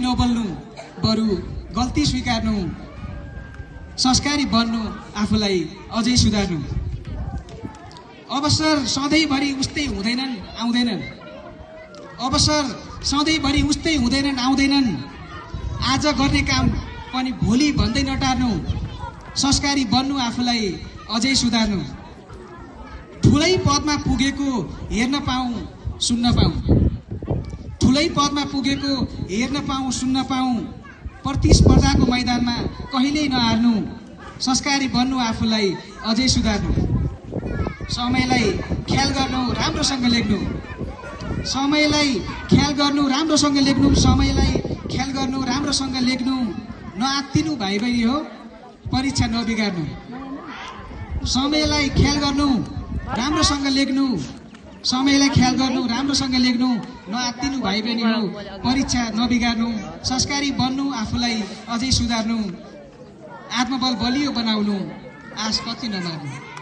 नबोल्नु बरु गल्ती स्वीकार्नु संस्कारी बन्नु आफूलाई अझै सुधार्नु अवसर सधैँभरि उस्तै हुँदैनन् आउँदैनन् अवसर सधैँभरि उस्तै हुँदैनन् आउँदैनन् आज गर्ने काम पनि भोलि भन्दै नटार्नु संस्कारी बन्नु आफूलाई अझै सुधार्नु ठुलै पदमा पुगेको हेर्न पाऊँ सुन्न पाऊँ ठुलै पदमा पुगेको हेर्न पाऊँ सुन्न पाऊँ प्रतिस्पर्धाको मैदानमा कहिल्यै नहार्नु संस्कारी बन्नु आफूलाई अझै सुधार्नु समयलाई ख्याल गर्नु राम्रोसँग लेख्नु समयलाई ख्याल गर्नु राम्रोसँग लेख्नु समयलाई ख्याल गर्नु राम्रोसँग लेख्नु नआत्तिनु भाइ बहिनी हो परीक्षा नबिगार्नु समयलाई ख्याल गर्नु राम्रोसँग लेख्नु समयलाई ख्याल गर्नु राम्रोसँग लेख्नु नआत्तिनु भाइ बहिनी हो परीक्षा नबिगार्नु संस्कारी बन्नु आफूलाई अझै सुधार्नु आत्मबल बलियो बनाउनु आश कति नमार्नु